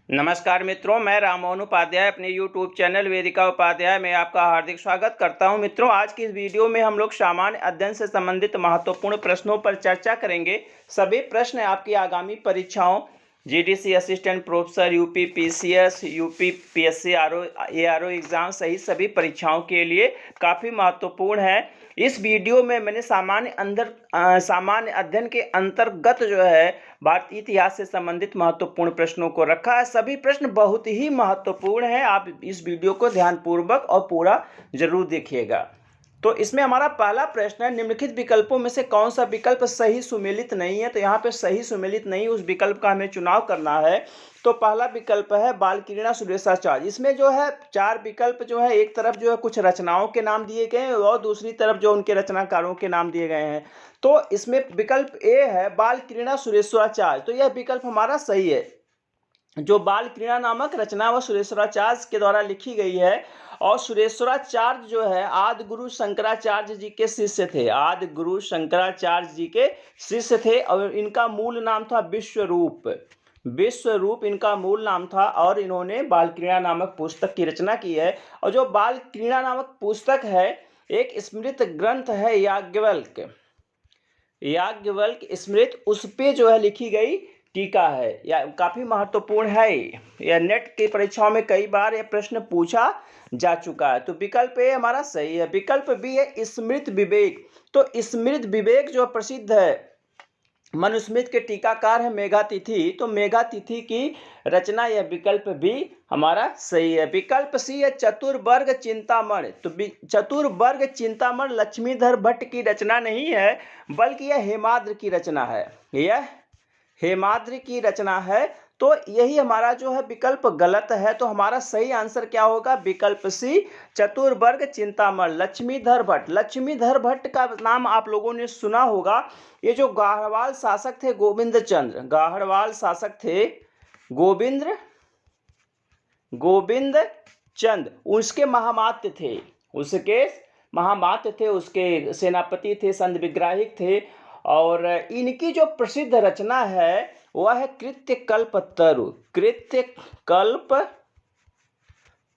नमस्कार मित्रों, मैं राममोहन उपाध्याय अपने YouTube चैनल वेदिका उपाध्याय में आपका हार्दिक स्वागत करता हूं। मित्रों, आज की इस वीडियो में हम लोग सामान्य अध्ययन से संबंधित महत्वपूर्ण प्रश्नों पर चर्चा करेंगे। सभी प्रश्न आपकी आगामी परीक्षाओं GDC assistant professor, UP PCS, UP PSC ARO exam सहित सभी परीक्षाओं के लिए काफ़ी महत्वपूर्ण है। इस वीडियो में मैंने सामान्य अध्ययन के अंतर्गत जो है भारतीय इतिहास से संबंधित महत्वपूर्ण प्रश्नों को रखा है। सभी प्रश्न बहुत ही महत्वपूर्ण हैं। आप इस वीडियो को ध्यानपूर्वक और पूरा जरूर देखिएगा। तो इसमें हमारा पहला प्रश्न है, निम्नलिखित विकल्पों में से कौन सा विकल्प सही सुमेलित नहीं है। तो यहाँ पे सही सुमेलित नहीं, उस विकल्प का हमें चुनाव करना है। तो पहला विकल्प है बालकृष्ण सुरेशाचार्य। इसमें जो है 4 विकल्प जो है, एक तरफ जो है कुछ रचनाओं के नाम दिए गए हैं और दूसरी तरफ जो उनके रचनाकारों के नाम दिए गए हैं। तो इसमें विकल्प ए है बालकृष्ण सुरेशाचार्य। तो यह विकल्प हमारा सही है। जो बालकृष्ण नामक रचना व सुरेश्वराचार्य के द्वारा लिखी गई है, और सुरेश्वराचार्य जो है आदि गुरु शंकराचार्य जी के शिष्य थे। आदि गुरु शंकराचार्य जी के शिष्य थे और इनका मूल नाम था विश्वरूप। विश्वरूप इनका मूल नाम था और इन्होंने बालकृष्ण नामक पुस्तक की रचना की है। और जो बालकृष्ण नामक पुस्तक है, एक स्मृत ग्रंथ है याज्ञवल्क्य स्मृत, उस पे जो है लिखी गई टीका है। या काफी महत्वपूर्ण है। यह नेट की परीक्षाओं में कई बार यह प्रश्न पूछा जा चुका है। तो विकल्प ए हमारा सही है। विकल्प बी है स्मृत विवेक। तो स्मृत विवेक जो प्रसिद्ध है, मनुस्मृति के टीकाकार है मेघातिथि। तो मेघातिथि की रचना, यह विकल्प भी हमारा सही है। विकल्प सी है चतुर्वर्ग चिंतामण। तो चतुर्वर्ग चिंतामण लक्ष्मीधर भट्ट की रचना नहीं है, बल्कि यह हेमाद्रि की रचना है। यह हेमाद्रि की रचना है। तो यही हमारा जो है विकल्प गलत है। तो हमारा सही आंसर क्या होगा? विकल्प सी चतुर्वर्ग चिंतामण, लक्ष्मीधर भट्ट। लक्ष्मीधर भट्ट का नाम आप लोगों ने सुना होगा। ये जो गाहड़वाल शासक थे गोविंद चंद्र, गाहड़वाल शासक थे गोविंद चंद, उसके महामात्य थे। उसके सेनापति थे, संत विग्राहिक थे। और इनकी जो प्रसिद्ध रचना है वह है कृत्यकल्पतरु।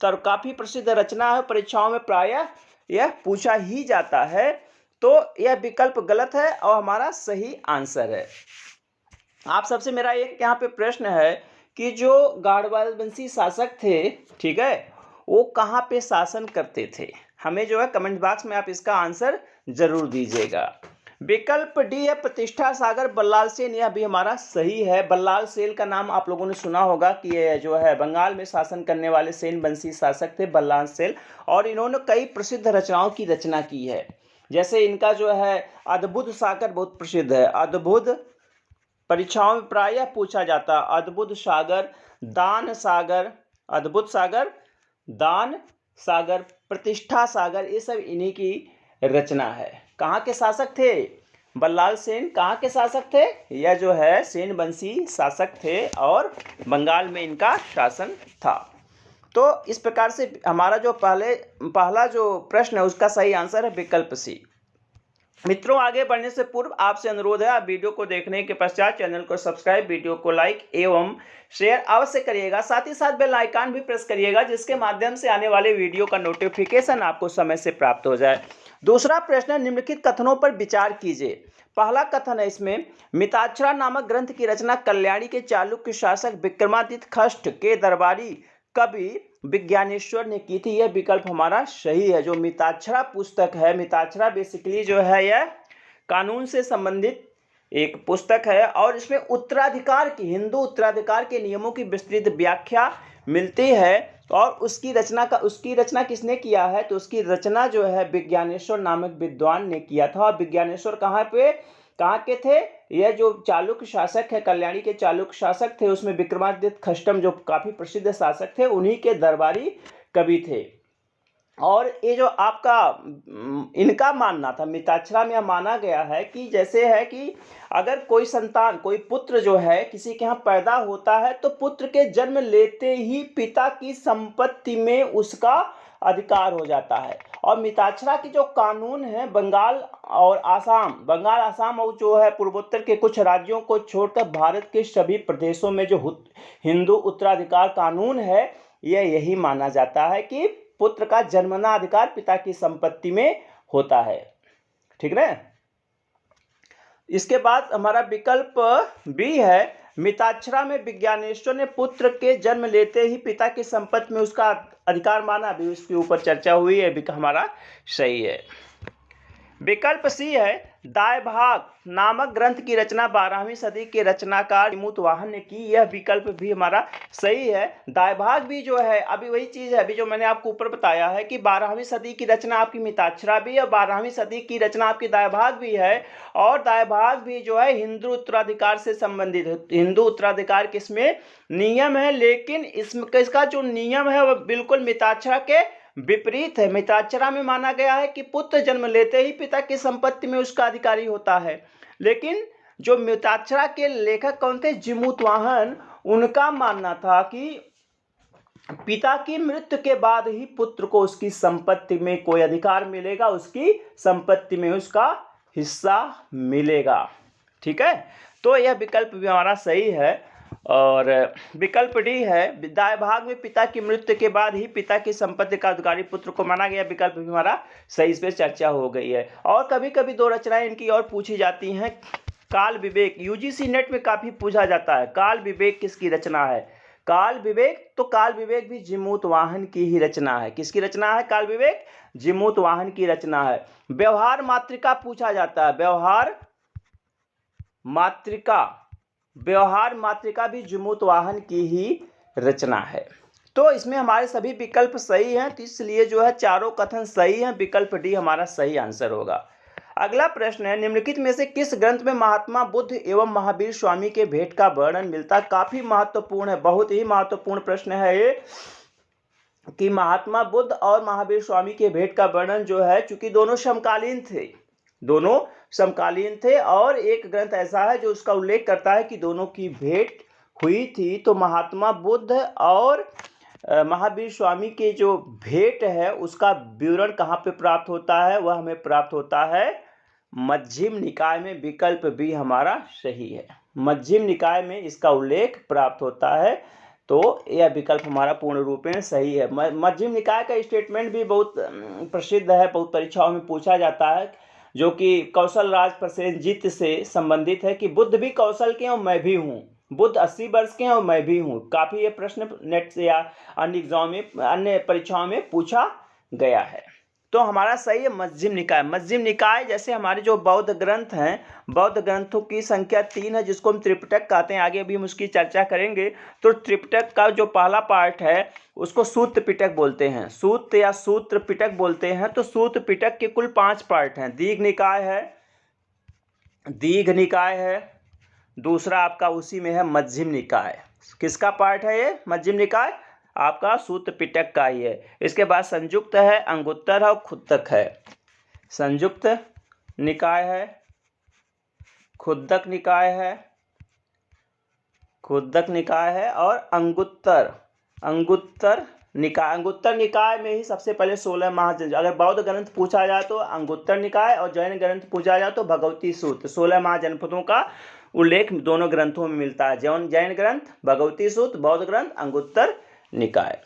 काफी प्रसिद्ध रचना है, परीक्षाओं में प्रायः यह पूछा ही जाता है। तो यह विकल्प गलत है और हमारा सही आंसर है। आप सबसे मेरा एक यहाँ पे प्रश्न है कि जो गाड़वालवंशी शासक थे, ठीक है, वो कहाँ पे शासन करते थे? हमें जो है कमेंट बॉक्स में आप इसका आंसर जरूर दीजिएगा। विकल्प डी है प्रतिष्ठा सागर बल्लाल सेन। यह भी हमारा सही है। बल्लाल सेन का नाम आप लोगों ने सुना होगा कि ये जो है बंगाल में शासन करने वाले सेन वंशी शासक थे, बल्लाल सेन। और इन्होंने कई प्रसिद्ध रचनाओं की रचना की है। जैसे इनका जो है अद्भुत सागर बहुत प्रसिद्ध है। अद्भुत, परीक्षाओं में प्रायः पूछा जाता है। अद्भुत सागर, दान सागर, अद्भुत सागर, दान सागर, प्रतिष्ठा सागर, ये सब इन्हीं की रचना है। कहाँ के शासक थे? बल्लाल सेन कहाँ के शासक थे? यह जो है सेन वंशी शासक थे और बंगाल में इनका शासन था। तो इस प्रकार से हमारा जो पहला जो प्रश्न है उसका सही आंसर है विकल्प सी। मित्रों, आगे बढ़ने से पूर्व आपसे अनुरोध है, आप वीडियो को देखने के पश्चात चैनल को सब्सक्राइब, वीडियो को लाइक एवं शेयर अवश्य करिएगा। साथ ही साथ बेल आइकन भी प्रेस करिएगा, जिसके माध्यम से आने वाले वीडियो का नोटिफिकेशन आपको समय से प्राप्त हो जाए। दूसरा प्रश्न, निम्नलिखित कथनों पर विचार कीजिए। पहला कथन है इसमें, मिताक्षरा नामक ग्रंथ की रचना कल्याणी के चालुक्य शासक विक्रमादित्य खष्ट के दरबारी कवि विज्ञानेश्वर ने की थी। यह विकल्प हमारा सही है। जो मिताक्षरा पुस्तक है, मिताक्षरा बेसिकली जो है यह कानून से संबंधित एक पुस्तक है और इसमें उत्तराधिकार की, हिंदू उत्तराधिकार के नियमों की विस्तृत व्याख्या मिलती है। और उसकी रचना किसने किया है? तो उसकी रचना जो है विज्ञानेश्वर नामक विद्वान ने किया था। और विज्ञानेश्वर कहाँ के थे? यह जो चालुक्य शासक है, कल्याणी के चालुक्य शासक थे, उसमें विक्रमादित्य खष्टम जो काफी प्रसिद्ध शासक थे, उन्हीं के दरबारी कवि थे। और ये जो आपका इनका मानना था, मिताक्षरा में माना गया है कि जैसे है कि अगर कोई संतान, कोई पुत्र जो है किसी के यहाँ पैदा होता है, तो पुत्र के जन्म लेते ही पिता की संपत्ति में उसका अधिकार हो जाता है। और मिताक्षरा की जो कानून है बंगाल और आसाम और जो है पूर्वोत्तर के कुछ राज्यों को छोड़कर भारत के सभी प्रदेशों में जो हिंदू उत्तराधिकार कानून है यही माना जाता है कि पुत्र का जन्मना अधिकार पिता की संपत्ति में होता है। ठीक है। इसके बाद हमारा विकल्प बी है, मिताक्षरा में विज्ञानेश्वर ने पुत्र के जन्म लेते ही पिता की संपत्ति में उसका अधिकार माना। अभी उसके ऊपर चर्चा हुई है, हमारा सही है। विकल्प सी है, दायभाग नामक ग्रंथ की रचना 12वीं सदी के रचनाकार जिमूतवाहन ने की। यह विकल्प भी हमारा सही है। दायभाग भी जो है अभी वही चीज है, अभी जो मैंने आपको ऊपर बताया है कि 12वीं सदी की रचना आपकी मिताक्षरा भी है, 12वीं सदी की रचना आपकी दायभाग भी है। और दायभाग भी जो है हिंदू उत्तराधिकार से संबंधित है। हिंदू उत्तराधिकार किसमें नियम है, लेकिन इसका जो नियम है वह बिल्कुल मिताक्षरा के विपरीत है। मिताक्षरा में माना गया है कि पुत्र जन्म लेते ही पिता की संपत्ति में उसका अधिकारी होता है, लेकिन जो मिताक्षरा के लेखक कौन थे, जिमूतवाहन, उनका मानना था कि पिता की मृत्यु के बाद ही पुत्र को उसकी संपत्ति में कोई अधिकार मिलेगा, उसकी संपत्ति में उसका हिस्सा मिलेगा। ठीक है, तो यह विकल्प भी हमारा सही है। और विकल्प डी है, दायभाग में पिता की मृत्यु के बाद ही पिता की संपत्ति का अधिकारी पुत्र को माना गया। विकल्प भी हमारा सही, इस पे चर्चा हो गई है। और कभी कभी दो रचनाएं इनकी और पूछी जाती हैं। काल विवेक यूजीसी नेट में काफी पूछा जाता है, काल विवेक किसकी रचना है? काल विवेक, तो काल विवेक भी जिमूतवाहन की ही रचना है। किसकी रचना है काल विवेक? जिमूतवाहन की रचना है। व्यवहार मातृका पूछा जाता है, व्यवहार मातृका भी जिमूतवाहन की ही रचना है। तो इसमें हमारे सभी विकल्प सही हैं, तो इसलिए जो है चारों कथन सही हैं। विकल्प डी हमारा सही आंसर होगा। अगला प्रश्न है, निम्नलिखित में से किस ग्रंथ में महात्मा बुद्ध एवं महावीर स्वामी के भेंट का वर्णन मिलता है? काफी महत्वपूर्ण है, बहुत ही महत्वपूर्ण प्रश्न है ये कि महात्मा बुद्ध और महावीर स्वामी के भेंट का वर्णन जो है, चूंकि दोनों समकालीन थे और एक ग्रंथ ऐसा है जो उसका उल्लेख करता है कि दोनों की भेंट हुई थी। तो महात्मा बुद्ध और महावीर स्वामी के जो भेंट है उसका विवरण कहाँ पे प्राप्त होता है? वह हमें प्राप्त होता है मध्यम निकाय में। विकल्प भी हमारा सही है, मध्यम निकाय में इसका उल्लेख प्राप्त होता है। तो यह विकल्प हमारा पूर्ण रूपेण सही है। मध्यम निकाय का स्टेटमेंट भी बहुत प्रसिद्ध है, बहुत परीक्षाओं में पूछा जाता है, जो कि कौशल राज प्रसेनजीत से संबंधित है कि बुद्ध भी कौशल के और मैं भी हूँ, बुद्ध 80 वर्ष के हैं और मैं भी हूँ। काफी ये प्रश्न नेट से या अन्य एग्जाम में, अन्य परीक्षाओं में पूछा गया है। तो हमारा सही है मध्यम निकाय। मध्यम निकाय जैसे हमारे जो बौद्ध ग्रंथ हैं, बौद्ध ग्रंथों की संख्या 3 है, जिसको हम त्रिपिटक कहते हैं। आगे भी हम उसकी चर्चा करेंगे। तो त्रिपिटक का जो पहला पार्ट है उसको सूत्र पिटक बोलते हैं, सूत्र या सूत्र पिटक बोलते हैं। तो सूत्र पिटक के कुल 5 पार्ट हैं। दीघ निकाय है, दूसरा आपका उसी में है मध्यम निकाय। किसका पार्ट है ये मध्यम निकाय? आपका सूत्र पिटक का ही है। इसके बाद संयुक्त है, अंगुत्तर है और खुद्दक है। संयुक्त निकाय है, खुद्दक निकाय है और अंगुत्तर निकाय में ही सबसे पहले 16 महाजन। अगर बौद्ध ग्रंथ पूछा जाए तो अंगुत्तर निकाय, और जैन ग्रंथ पूछा जाए तो भगवती सूत्र। 16 महाजनपदों का उल्लेख दोनों ग्रंथों में मिलता है, जैन ग्रंथ भगवती सूत्र, बौद्ध ग्रंथ अंगुत्तर निकाय।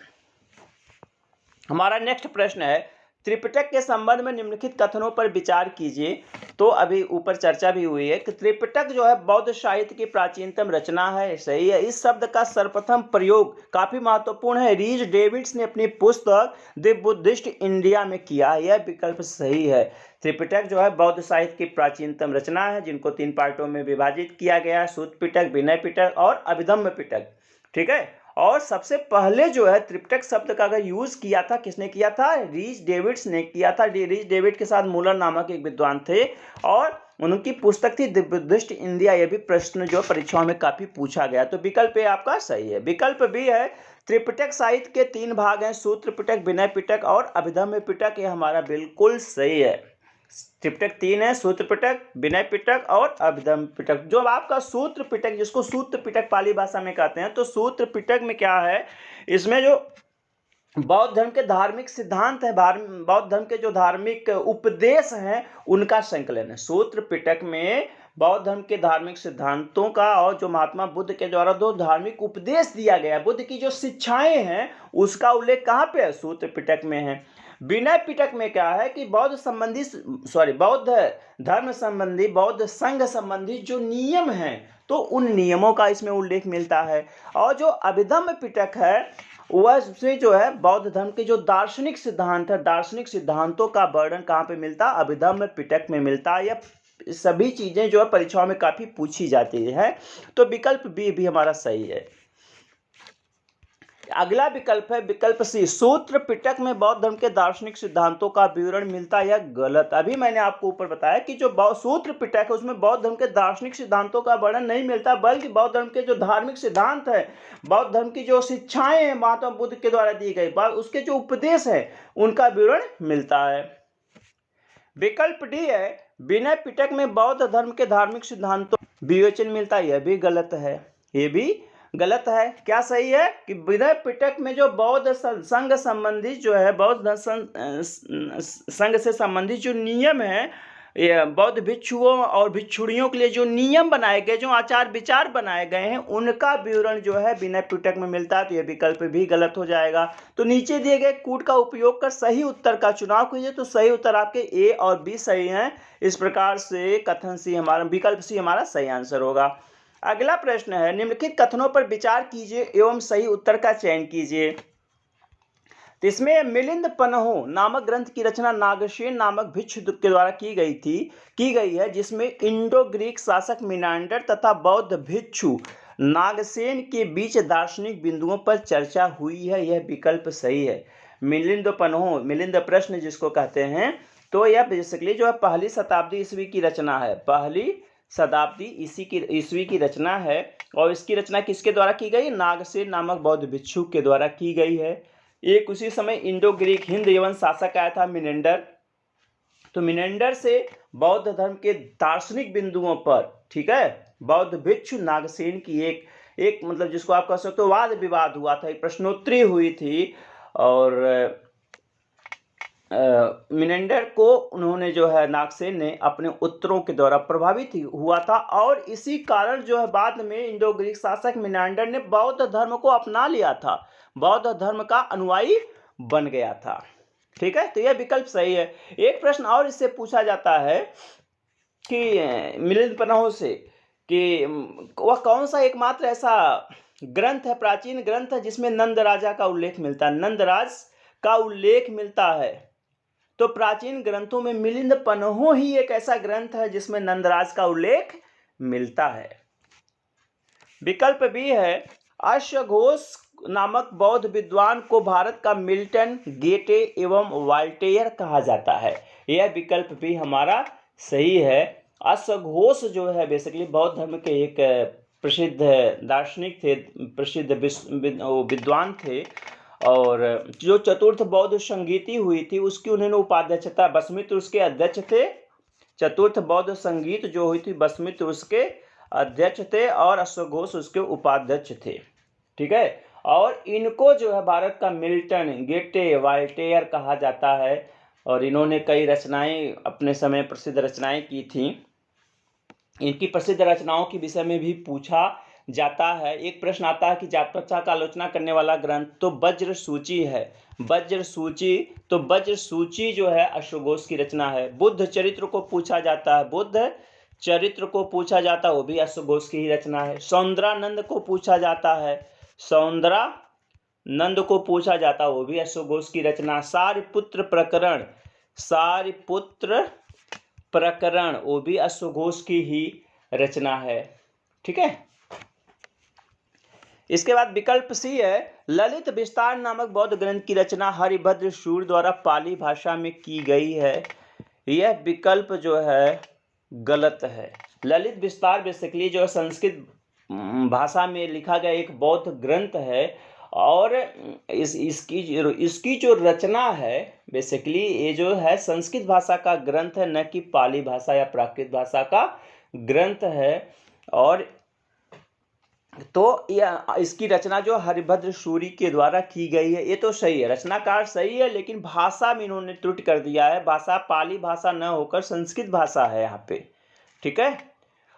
हमारा नेक्स्ट प्रश्न है, त्रिपिटक के संबंध में निम्नलिखित कथनों पर विचार कीजिए। तो अभी ऊपर चर्चा भी हुई है कि त्रिपिटक जो है बौद्ध साहित्य की प्राचीनतम रचना है। सही है। इस शब्द का सर्वप्रथम प्रयोग काफी महत्वपूर्ण है, रीज डेविड्स ने अपनी पुस्तक द बुद्धिस्ट इंडिया में किया। यह विकल्प सही है। त्रिपिटक जो है बौद्ध साहित्य की प्राचीनतम रचना है, जिनको 3 पार्टों में विभाजित किया गया है, सूत पिटक, विनय पिटक और अभिधम्म पिटक। ठीक है। और सबसे पहले जो है त्रिपिटक शब्द का अगर यूज किया था, किसने किया था? रीज डेविड्स ने किया था। रीज डेविड के साथ मूलर नामक एक विद्वान थे और उनकी पुस्तक थी द बुद्धिस्ट इंडिया। यह भी प्रश्न जो परीक्षाओं में काफी पूछा गया। तो विकल्प ए आपका सही है। विकल्प बी है, त्रिपिटक साहित्य के 3 भाग हैं, सूत्र पिटक, विनय पिटक और अभिधम्म पिटक। यह हमारा बिल्कुल सही है। त्रिपिटक 3 है, सूत्र पिटक, विनय पिटक और अभिधम्म पिटक। जो आपका सूत्र पिटक, जिसको सूत्र पिटक पाली भाषा में कहते हैं, तो सूत्र पिटक में क्या है, इसमें जो बौद्ध धर्म के धार्मिक सिद्धांत है, बौद्ध धर्म के जो धार्मिक उपदेश हैं उनका संकलन है। सूत्र पिटक में बौद्ध धर्म के धार्मिक सिद्धांतों का और जो महात्मा बुद्ध के द्वारा दो धार्मिक उपदेश दिया गया, बुद्ध की जो शिक्षाएं हैं उसका उल्लेख कहाँ पे है? सूत्र पिटक में है। विनय पिटक में क्या है कि बौद्ध धर्म संबंधी, बौद्ध संघ संबंधी जो नियम हैं तो उन नियमों का इसमें उल्लेख मिलता है। और जो अभिधम्म पिटक है वह से जो है बौद्ध धर्म के जो दार्शनिक सिद्धांत है, दार्शनिक सिद्धांतों का वर्णन कहाँ पे मिलता है? अभिधम्म पिटक में मिलता है। यह सभी चीजें जो है परीक्षाओं में काफी पूछी जाती है। तो विकल्प बी भी हमारा सही है। अगला विकल्प है विकल्प सी, सूत्र पिटक में बौद्ध धर्म के दार्शनिक सिद्धांतों का विवरण मिलता है या गलत। अभी मैंने आपको ऊपर बताया कि जो सूत्र पिटक है उसमें बौद्ध धर्म के दार्शनिक सिद्धांतों का वर्णन नहीं मिलता, बल्कि बौद्ध धर्म के जो धार्मिक सिद्धांत है, बौद्ध धर्म की जो शिक्षाएं हैं महात्मा बुद्ध के द्वारा दी गई, उसके जो उपदेश है उनका विवरण मिलता है। विकल्प डी है, विनय पिटक में बौद्ध धर्म के धार्मिक सिद्धांतों विवेचन मिलता है, यह भी गलत है। ये भी गलत है। क्या सही है कि विनय पिटक में जो बौद्ध संघ संबंधी जो है, बौद्ध संघ से संबंधित जो नियम है, बौद्ध भिक्षुओं और भिक्षुणियों के लिए जो नियम बनाए गए, जो आचार विचार बनाए गए हैं, उनका विवरण जो है विनय पिटक में मिलता है। तो यह विकल्प भी गलत हो जाएगा। तो नीचे दिए गए कूट का उपयोग कर सही उत्तर का चुनाव कीजिए। तो सही उत्तर आपके ए और बी सही हैं। इस प्रकार से कथन सी हमारा, विकल्प सी हमारा सही आंसर होगा। अगला प्रश्न है, निम्नलिखित कथनों पर विचार कीजिए एवं सही उत्तर का चयन कीजिए। तो इसमें मिलिंद पन्हो नामक ग्रंथ की रचना नागसेन नामक भिक्षु के द्वारा की गई है, जिसमें इंडो ग्रीक शासक मिनांडर तथा बौद्ध भिक्षु नागसेन के बीच दार्शनिक बिंदुओं पर चर्चा हुई है। यह विकल्प सही है। मिलिंद पन्हो, मिलिंद प्रश्न जिसको कहते हैं, तो यह बेसिकली जो है पहली शताब्दी ईस्वी की रचना है। पहली शताब्दी ईस्वी की रचना है। और इसकी रचना किसके द्वारा की गई? नागसेन नामक बौद्ध भिक्षु के द्वारा की गई है। एक उसी समय इंडो ग्रीक हिंद यवन शासक आया था मिनेंडर। तो मिनेंडर से बौद्ध धर्म के दार्शनिक बिंदुओं पर, ठीक है, बौद्ध भिक्षु नागसेन की एक मतलब जिसको आप कह सकते हो वाद विवाद हुआ था, एक प्रश्नोत्तरी हुई थी। और मिनेंडर को उन्होंने जो है नागसेन ने अपने उत्तरों के द्वारा प्रभावित हुआ था। और इसी कारण जो है बाद में इंडो ग्रीक शासक मिनेंडर ने बौद्ध धर्म को अपना लिया था, बौद्ध धर्म का अनुयायी बन गया था। ठीक है, तो यह विकल्प सही है। एक प्रश्न और इससे पूछा जाता है कि मिलिंद पन्हो से कि वह कौन सा एकमात्र ऐसा ग्रंथ है, प्राचीन ग्रंथ है, जिसमें नंद राजा का उल्लेख मिलता है, नंदराज का उल्लेख मिलता है। तो प्राचीन ग्रंथों में मिलिंद पन्हो ही एक ऐसा ग्रंथ है जिसमें नंदराज का उल्लेख मिलता है। विकल्प बी है, अश्वघोष नामक बौद्ध विद्वान को भारत का मिल्टन, गेटे एवं वॉल्टेयर कहा जाता है। यह विकल्प भी हमारा सही है। अश्वघोष जो है बेसिकली बौद्ध धर्म के एक प्रसिद्ध दार्शनिक थे, प्रसिद्ध विद्वान थे। और जो चतुर्थ बौद्ध संगीति हुई थी उसकी उन्होंने उपाध्यक्षता, बसमित्र उसके अध्यक्ष थे। चतुर्थ बौद्ध संगीत जो हुई थी बसमित्र उसके अध्यक्ष थे और अश्वघोष उसके उपाध्यक्ष थे। ठीक है, और इनको जो है भारत का मिल्टन, गेटे, वॉल्टेयर कहा जाता है। और इन्होंने कई रचनाएं अपने समय प्रसिद्ध रचनाएं की थी। इनकी प्रसिद्ध रचनाओं के विषय में भी पूछा जाता है। एक प्रश्न आता है कि जात प्रथा का आलोचना करने वाला ग्रंथ, तो वज्र सूची है। वज्र सूची, तो वज्र सूची जो है अश्वघोष की रचना है। बुद्ध चरित्र को पूछा जाता है, बुद्ध चरित्र को पूछा जाता है, वो भी अश्वघोष की ही रचना है। सौंदरानंद को पूछा जाता है, सौंदरानंद को पूछा जाता है, वो भी अश्वघोष की रचना। सारिपुत्र प्रकरण, सारिपुत्र प्रकरण, वो भी अश्वघोष की ही रचना है। ठीक है, इसके बाद विकल्प सी है, ललित विस्तार नामक बौद्ध ग्रंथ की रचना हरिभद्र शूर द्वारा पाली भाषा में की गई है। यह विकल्प जो है गलत है। ललित विस्तार बेसिकली जो संस्कृत भाषा में लिखा गया एक बौद्ध ग्रंथ है। और इसकी जो रचना है बेसिकली ये जो है संस्कृत भाषा का ग्रंथ है, न कि पाली भाषा या प्राकृत भाषा का ग्रंथ है। और तो यह इसकी रचना जो हरिभद्र सूरी के द्वारा की गई है, ये तो सही है, रचनाकार सही है, लेकिन भाषा में इन्होंने त्रुटि कर दिया है। भाषा पाली भाषा न होकर संस्कृत भाषा है यहाँ पे, ठीक है।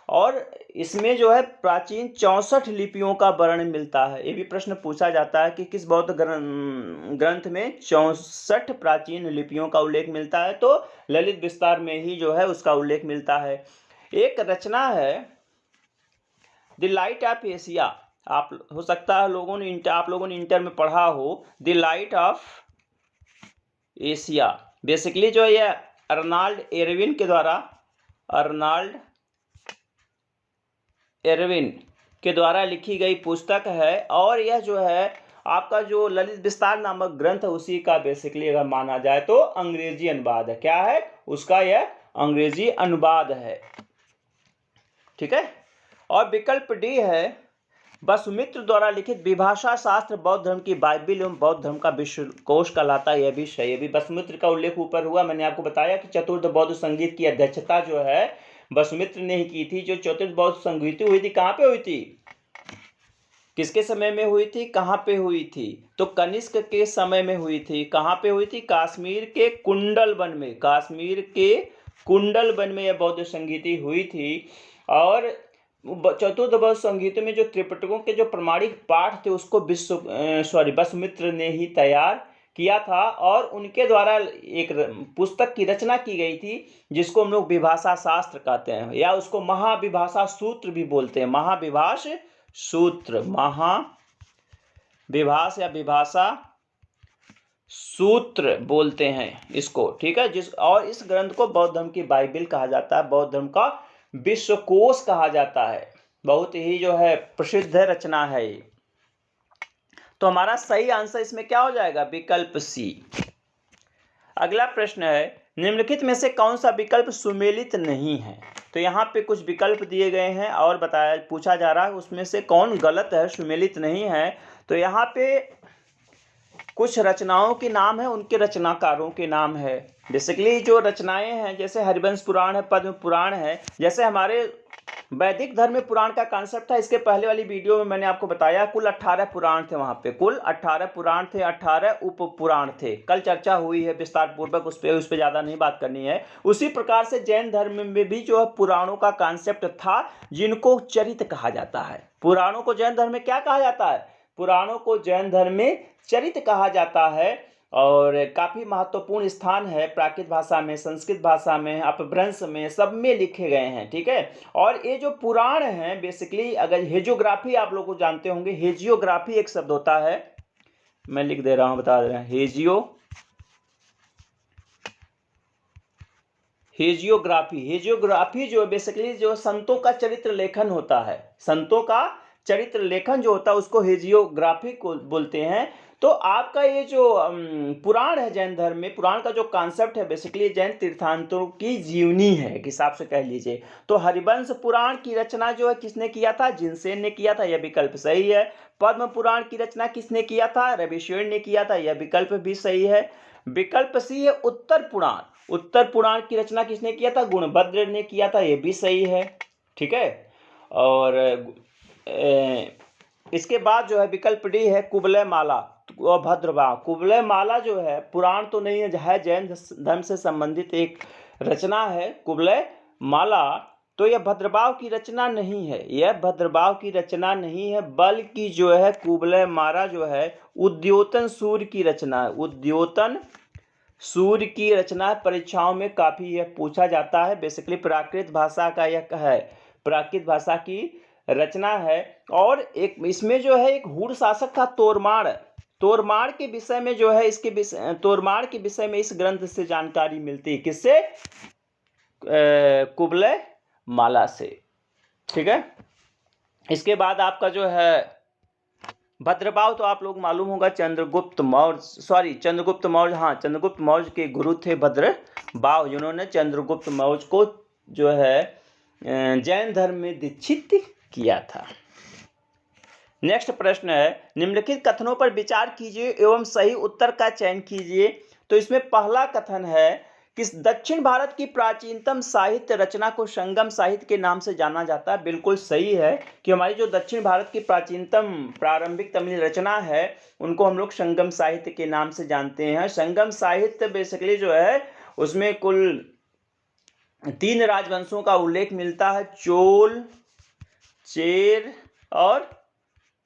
और इसमें जो है प्राचीन 64 लिपियों का वर्णन मिलता है। ये भी प्रश्न पूछा जाता है कि किस बौद्ध ग्रंथ में 64 प्राचीन लिपियों का उल्लेख मिलता है, तो ललित विस्तार में ही जो है उसका उल्लेख मिलता है। एक रचना है द लाइट ऑफ एशिया, आप हो सकता है आप लोगों ने इंटर में पढ़ा हो, the light of Asia. Basically जो है ये अर्नाल्ड एरविन के द्वारा लिखी गई पुस्तक है, और यह जो है आपका जो ललित विस्तार नामक ग्रंथ है उसी का बेसिकली अगर माना जाए तो अंग्रेजी अनुवाद है। क्या है उसका? यह अंग्रेजी अनुवाद है, ठीक है। और विकल्प डी है वसुमित्र द्वारा लिखित विभाषा शास्त्र बौद्ध धर्म की बाइबिल एवं बौद्ध धर्म का विश्वकोश कहलाता है। यह भी सही है। वसुमित्र का उल्लेख ऊपर हुआ, मैंने आपको बताया कि चतुर्थ बौद्ध संगीत की अध्यक्षता जो है वसुमित्र ने ही की थी। जो चतुर्थ बौद्ध संगीत हुई थी कहाँ पे हुई थी, किसके समय में हुई थी, कहाँ पे हुई थी? तो कनिष्क के समय में हुई थी। कहाँ पे हुई थी? कश्मीर के कुंडल वन में यह बौद्ध संगीति हुई थी। और चतुर्थ बौद्ध संगीत में जो त्रिपिटकों के जो प्रमाणिक पाठ थे उसको वसुमित्र ने ही तैयार किया था, और उनके द्वारा एक पुस्तक की रचना की गई थी जिसको हम लोग विभाषा शास्त्र कहते हैं, या उसको महाविभाषा सूत्र भी बोलते हैं। महाविभाष सूत्र, महाविभाष या विभाषा सूत्र बोलते हैं इसको, ठीक है। और इस ग्रंथ को बौद्ध धर्म की बाइबिल कहा जाता है, बौद्ध धर्म का विश्वकोश कहा जाता है। बहुत ही जो है प्रसिद्ध रचना है ये। तो हमारा सही आंसर इसमें क्या हो जाएगा? विकल्प सी। अगला प्रश्न है निम्नलिखित में से कौन सा विकल्प सुमेलित नहीं है? तो यहाँ पे कुछ विकल्प दिए गए हैं और पूछा जा रहा है उसमें से कौन गलत है, सुमेलित नहीं है। तो यहाँ पे कुछ रचनाओं के नाम है, उनके रचनाकारों के नाम है। बेसिकली जो रचनाएं हैं जैसे हरिवंश पुराण है, पद्म पुराण है, जैसे हमारे वैदिक धर्म में पुराण का कॉन्सेप्ट था। इसके पहले वाली वीडियो में मैंने आपको बताया कुल 18 पुराण थे, वहाँ पे कुल 18 पुराण थे, 18 उप पुराण थे। कल चर्चा हुई है विस्तार पूर्वक, उस पर ज़्यादा नहीं बात करनी है। उसी प्रकार से जैन धर्म में भी जो है पुराणों का कॉन्सेप्ट था जिनको चरित कहा जाता है। पुराणों को जैन धर्म में क्या कहा जाता है? पुराणों को जैन धर्म में चरित कहा जाता है, और काफ़ी महत्वपूर्ण स्थान है प्राकृत भाषा में, संस्कृत भाषा में, अपभ्रंश में, सब में लिखे गए हैं, ठीक है। और ये जो पुराण हैं बेसिकली, अगर हेजियोग्राफी आप लोग को जानते होंगे, हेजियोग्राफी एक शब्द होता है, मैं लिख दे रहा हूँ, बता दे रहा हूँ, हेजियोग्राफी जो बेसिकली जो संतों का चरित्र लेखन होता है, संतों का चरित्र लेखन जो होता है उसको हेजियोग्राफी को बोलते हैं। तो आपका ये जो पुराण है जैन धर्म में, पुराण का जो कॉन्सेप्ट है बेसिकली जैन तीर्थांकरों की जीवनी है एक हिसाब से कह लीजिए। तो हरिवंश पुराण की रचना जो है किसने किया था? जिनसेन ने किया था, यह विकल्प सही है। पद्म पुराण की रचना किसने किया था? रविशेर ने किया था, यह विकल्प भी सही है। विकल्प सी है उत्तर पुराण की रचना किसने किया था? गुणभद्र ने किया था, यह भी सही है, ठीक है। और इसके बाद जो है विकल्प डी है कुबलय माला और भद्रवाह। कुबलय माला जो है पुराण तो नहीं है, जैन धर्म से संबंधित एक रचना है कुबलय माला। तो यह भद्रवाह की रचना नहीं है, बल्कि जो है कुबलय माला जो है उद्योतन सूर्य की रचना है, सूर्य की रचना। परीक्षाओं में काफ़ी यह पूछा जाता है। बेसिकली प्राकृत भाषा का यह है, प्राकृत भाषा की रचना है। और एक इसमें जो है एक हुड़ शासक था तोरमाड़ के विषय में जो है तोरमाड़ के विषय में इस ग्रंथ से जानकारी मिलती है। किससे? कुबलय माला से, ठीक है। इसके बाद आपका जो है भद्रवाह तो आप लोग मालूम होगा चंद्रगुप्त मौर्य के गुरु थे भद्रवाह, जिन्होंने चंद्रगुप्त मौर्य को जो है जैन धर्म में दीक्षित किया था। नेक्स्ट प्रश्न है निम्नलिखित कथनों पर विचार कीजिए एवं सही उत्तर का चयन कीजिए। तो इसमें पहला कथन है किस दक्षिण भारत की प्राचीनतम साहित्य रचना को संगम साहित्य के नाम से जाना जाता है? बिल्कुल सही है कि हमारी जो दक्षिण भारत की प्राचीनतम प्रारंभिक तमिल रचना है उनको हम लोग संगम साहित्य के नाम से जानते हैं। संगम साहित्य बेसिकली जो है उसमें कुल 3 राजवंशों का उल्लेख मिलता है, चोल, चेर और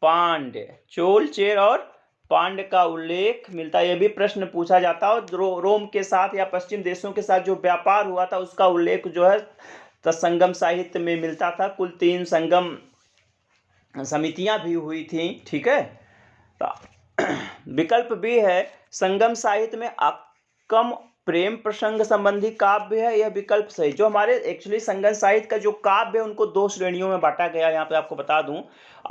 पांड्य। चोल, चेर और पांड्य का उल्लेख मिलता है। यह भी प्रश्न पूछा जाता है। और रोम के साथ या पश्चिम देशों के साथ जो व्यापार हुआ था उसका उल्लेख जो है संगम साहित्य में मिलता था। कुल 3 संगम समितियां भी हुई थी। ठीक है, तो विकल्प बी है संगम साहित्य में अक्कम प्रेम प्रसंग संबंधी काव्य है। यह विकल्प सही। जो हमारे एक्चुअली संगम साहित्य का जो काव्य है उनको 2 श्रेणियों में बांटा गया। यहाँ पे आपको बता दूं,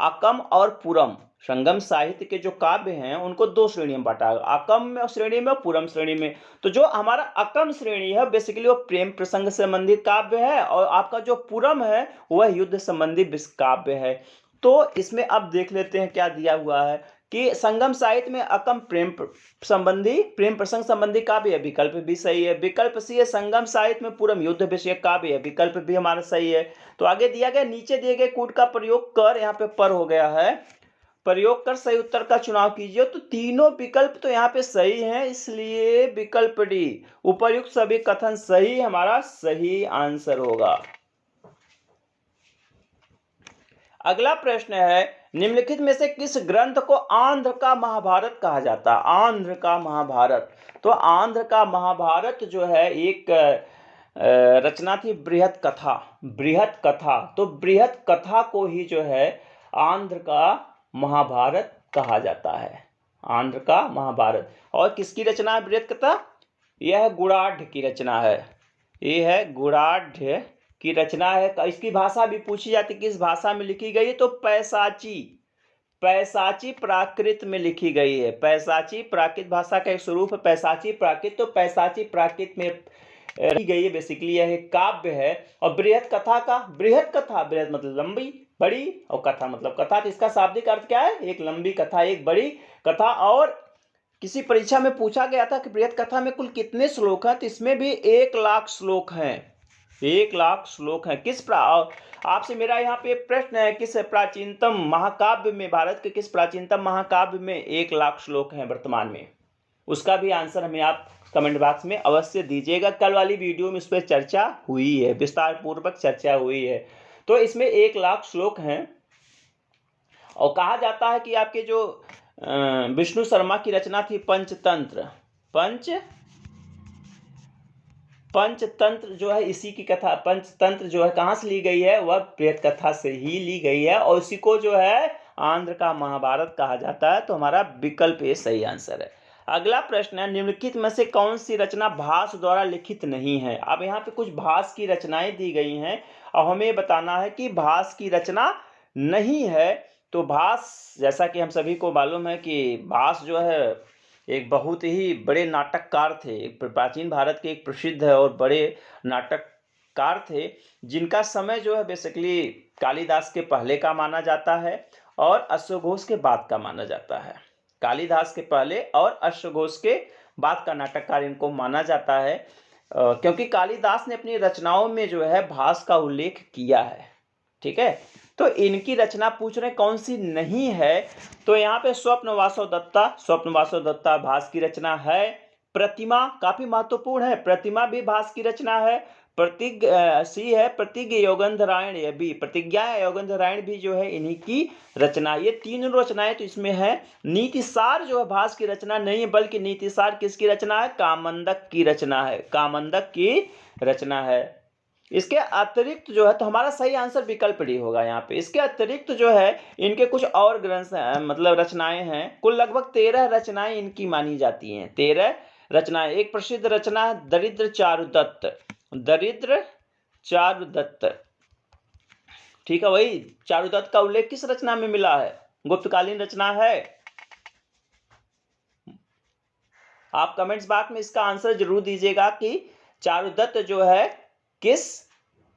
अकम और पुरम। संगम साहित्य के जो काव्य हैं उनको 2 श्रेणी में बांटा, अकम श्रेणी में और पुरम श्रेणी में। तो जो हमारा अकम श्रेणी है बेसिकली वो प्रेम प्रसंग संबंधित काव्य है, और आपका जो पुरम है वह युद्ध संबंधी काव्य है। तो इसमें अब देख लेते हैं क्या दिया हुआ है कि संगम साहित्य में अकम प्रेम प्रसंग संबंधी काव्य है। विकल्प भी सही है। विकल्प सी है संगम साहित्य में पुरम युद्ध विषय काव्य है। विकल्प भी हमारा सही है। तो आगे दिया गया नीचे दिए गए कूट का प्रयोग कर, यहाँ पे पर हो गया है, प्रयोग कर सही उत्तर का चुनाव कीजिए। तो तीनों विकल्प तो यहाँ पे सही हैं, इसलिए विकल्प डी उपर्युक्त सभी कथन सही हमारा सही आंसर होगा। अगला प्रश्न है निम्नलिखित में से किस ग्रंथ को आंध्र का महाभारत कहा जाता है? आंध्र का महाभारत। तो आंध्र का महाभारत जो है एक रचना थी बृहत कथा। बृहत कथा, तो बृहत कथा को ही जो है आंध्र का महाभारत कहा जाता है। आंध्र का महाभारत। और किसकी रचना है बृहत कथा? यह गुणाढ़ की रचना है। यह है गुणाढ़ की रचना है। इसकी भाषा भी पूछी जाती, किस भाषा में लिखी गई है? तो पैसाची प्राकृत में लिखी गई है। पैसाची प्राकृत भाषा का एक स्वरूप है पैसाची प्राकृत। तो पैसाची प्राकृत में लिखी गई है। बेसिकली यह एक काव्य है। और बृहत कथा बृहत मतलब लंबी, बड़ी, और कथा मतलब कथा। तो इसका शाब्दिक अर्थ क्या है? एक लंबी कथा, एक बड़ी कथा। और किसी परीक्षा में पूछा गया था कि बृहत कथा में कुल कितने श्लोक हैं? तो इसमें भी 1,00,000 श्लोक हैं। 1,00,000 श्लोक हैं। आपसे मेरा यहाँ पे प्रश्न है, किस प्राचीनतम महाकाव्य में, भारत के किस प्राचीनतम महाकाव्य में 1,00,000 श्लोक हैं वर्तमान में? उसका भी आंसर हमें आप कमेंट बॉक्स में अवश्य दीजिएगा। कल वाली वीडियो में उस पर चर्चा हुई है, विस्तार पूर्वक चर्चा हुई है। तो इसमें 1,00,000 श्लोक हैं। और कहा जाता है कि आपके जो विष्णु शर्मा की रचना थी पंचतंत्र जो है, इसी की कथा पंचतंत्र जो है कहाँ से ली गई है? वह बृहत कथा से ही ली गई है। और इसी को जो है आंध्र का महाभारत कहा जाता है। तो हमारा विकल्प ये सही आंसर है। अगला प्रश्न है निम्नलिखित में से कौन सी रचना भास द्वारा लिखित नहीं है? अब यहाँ पे कुछ भास की रचनाएं दी गई हैं और हमें बताना है कि भास की रचना नहीं है। तो भास, जैसा कि हम सभी को मालूम है कि भास जो है एक बहुत ही बड़े नाटककार थे। प्राचीन भारत के एक प्रसिद्ध और बड़े नाटककार थे, जिनका समय जो है बेसिकली कालिदास के पहले का माना जाता है और अश्वघोष के बाद का माना जाता है। कालिदास के पहले और अश्वघोष के बाद का नाटककार इनको माना जाता है, क्योंकि कालिदास ने अपनी रचनाओं में जो है भास का उल्लेख किया है। ठीक है, तो इनकी रचना पूछ रहे कौन सी नहीं है? तो यहाँ पे स्वप्नवासव दत्ता भास की रचना है। प्रतिमा काफी महत्वपूर्ण है, प्रतिमा भी भास की रचना है। सी है प्रतिज्ञ योगंधरायण, यह भी प्रतिज्ञा योगंधरायण भी जो है इन्हीं की रचना। ये 3 रचनाएं तो इसमें है। नीतिसार जो है भास की रचना नहीं है, बल्कि नीतिसार किसकी रचना है? कामंदक की रचना है। कामंदक की रचना है। इसके अतिरिक्त जो है, तो हमारा सही आंसर विकल्प डी होगा यहाँ पे। इसके अतिरिक्त जो है इनके कुछ और ग्रंथ मतलब रचनाएं हैं। कुल लगभग 13 रचनाएं इनकी मानी जाती हैं। 13 रचनाएं। एक प्रसिद्ध रचना है दरिद्र चारुदत्त। ठीक है, वही चारुदत्त का उल्लेख किस रचना में मिला है? गुप्तकालीन रचना है। आप कमेंट्स बॉक्स में इसका आंसर जरूर दीजिएगा कि चारुदत्त जो है किस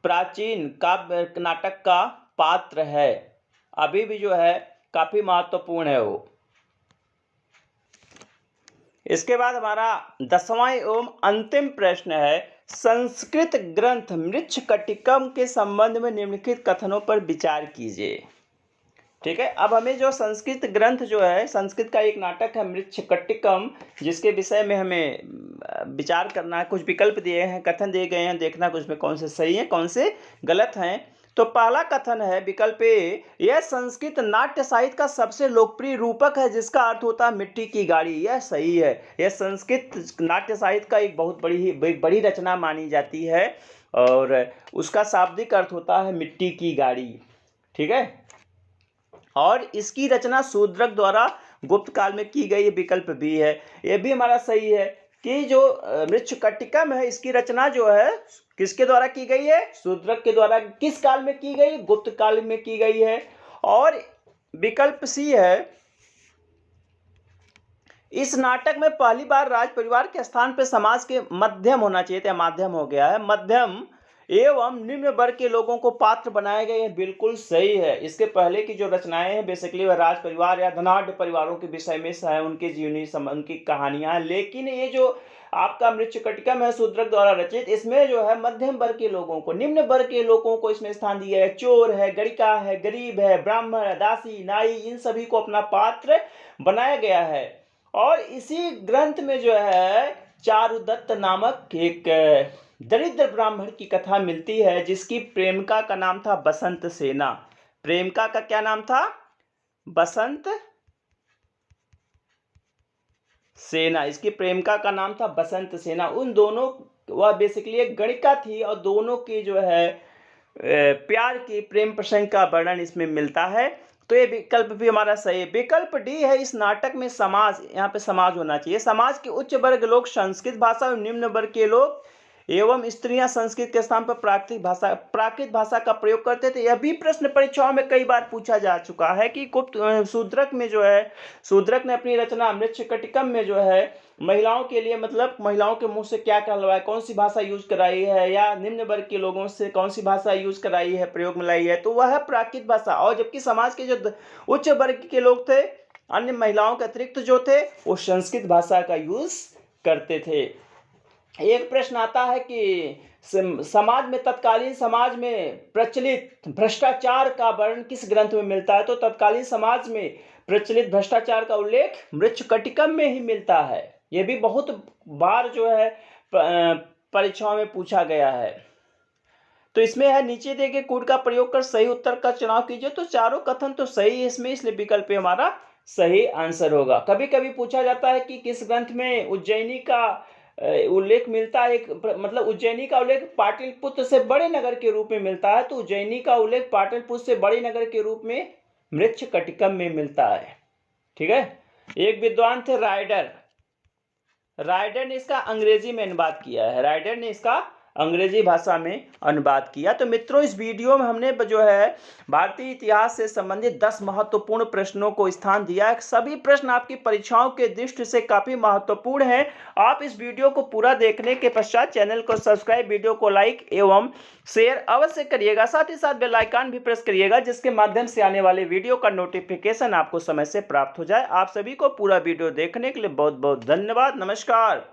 प्राचीन काव्य नाटक का पात्र है। अभी भी जो है काफी महत्वपूर्ण है वो। इसके बाद हमारा 10वां एवं अंतिम प्रश्न है, संस्कृत ग्रंथ मृच्छकटिकम के संबंध में निम्नलिखित कथनों पर विचार कीजिए। ठीक है, अब हमें जो संस्कृत ग्रंथ जो है, संस्कृत का एक नाटक है मृच्छकटिकम, जिसके विषय में हमें विचार करना है। कुछ विकल्प दिए हैं, कथन दिए गए हैं, देखना कुछ में कौन से सही है कौन से गलत हैं। तो पहला कथन है विकल्प ए, यह संस्कृत नाट्य साहित्य का सबसे लोकप्रिय रूपक है जिसका अर्थ होता है मिट्टी की गाड़ी। यह सही है, यह संस्कृत नाट्य साहित्य का एक बहुत बड़ी रचना मानी जाती है और उसका शाब्दिक अर्थ होता है मिट्टी की गाड़ी। ठीक है, और इसकी रचना शूद्रक द्वारा गुप्त काल में की गई, विकल्प बी है। यह भी हमारा सही है कि जो मृच्छकटिकम है इसकी रचना जो है किसके द्वारा की गई है, शूद्रक के द्वारा। किस काल में की गई, गुप्त काल में की गई है। और विकल्प सी है, इस नाटक में पहली बार राज परिवार के स्थान पर समाज के मध्यम होना चाहिए था, माध्यम हो गया है, मध्यम एवं निम्न वर्ग के लोगों को पात्र बनाए गए हैं, बिल्कुल सही है। इसके पहले की जो रचनाएं हैं बेसिकली वह राज परिवार या धनाढ़ परिवारों के विषय में है, उनके जीवनी उनकी कहानियां, लेकिन ये जो आपका मृच्छकटिकम है शूद्रक द्वारा रचित, इसमें जो है मध्यम वर्ग के लोगों को, निम्न वर्ग के लोगों को इसमें स्थान दिया है। चोर है, गणिका है, गरीब है, ब्राह्मण है, दासी, नाई, इन सभी को अपना पात्र बनाया गया है। और इसी ग्रंथ में जो है चारुदत्त नामक एक दरिद्र ब्राह्मण की कथा मिलती है जिसकी प्रेमिका का नाम था बसंत सेना। प्रेमिका का क्या नाम था, बसंत सेना। इसकी प्रेमिका का नाम था बसंत सेना। उन दोनों, वह बेसिकली एक गणिका थी और दोनों की जो है प्यार की प्रेम प्रसंग का वर्णन इसमें मिलता है। तो ये विकल्प भी हमारा सही है। विकल्प डी है, इस नाटक में समाज, यहाँ पे समाज होना चाहिए, समाज के उच्च वर्ग लोग संस्कृत भाषा और निम्न वर्ग के लोग एवं स्त्रियां संस्कृत के स्थान पर प्राकृत भाषा का प्रयोग करते थे। यह भी प्रश्न परीक्षाओं में कई बार पूछा जा चुका है कि गुप्त शूद्रक में जो है, शूद्रक ने अपनी रचना मृच्छकटिकम में जो है महिलाओं के लिए, मतलब महिलाओं के मुंह से क्या कहलवाया, कौन सी भाषा यूज कराई है, या निम्न वर्ग के लोगों से कौन सी भाषा यूज कराई है, प्रयोग में लाई है, तो वह है प्राकृत भाषा। और जबकि समाज के जो उच्च वर्ग के लोग थे, अन्य महिलाओं के अतिरिक्त जो थे, वो संस्कृत भाषा का यूज करते थे। एक प्रश्न आता है कि समाज में, तत्कालीन समाज में प्रचलित भ्रष्टाचार का वर्णन किस ग्रंथ में मिलता है। तो तत्कालीन समाज में प्रचलित भ्रष्टाचार का उल्लेख मृच्छकटिकम में ही मिलता है। यह भी बहुत बार जो है परीक्षाओं में पूछा गया है। तो इसमें है, नीचे दिए गए कोड का प्रयोग कर सही उत्तर का चुनाव कीजिए। तो चारों कथन तो सही है इसमें, इसलिए विकल्प हमारा सही आंसर होगा। कभी कभी पूछा जाता है कि किस ग्रंथ में उज्जैनी का उल्लेख मिलता है, मतलब उज्जैनी का उल्लेख पाटलिपुत्र से बड़े नगर के रूप में मिलता है। तो उज्जैनी का उल्लेख पाटलिपुत्र से बड़े नगर के रूप में मृच्छकटिकम में मिलता है। ठीक है, एक विद्वान थे राइडर, राइडर ने इसका अंग्रेजी में अनुवाद किया है, राइडर ने इसका अंग्रेजी भाषा में अनुवाद किया। तो मित्रों, इस वीडियो में हमने जो है भारतीय इतिहास से संबंधित 10 महत्वपूर्ण प्रश्नों को स्थान दिया है। सभी प्रश्न आपकी परीक्षाओं के दृष्टि से काफी महत्वपूर्ण हैं। आप इस वीडियो को पूरा देखने के पश्चात चैनल को सब्सक्राइब, वीडियो को लाइक एवं शेयर अवश्य करिएगा। साथ ही साथ बेल आइकन भी प्रेस करिएगा जिसके माध्यम से आने वाले वीडियो का नोटिफिकेशन आपको समय से प्राप्त हो जाए। आप सभी को पूरा वीडियो देखने के लिए बहुत बहुत धन्यवाद। नमस्कार।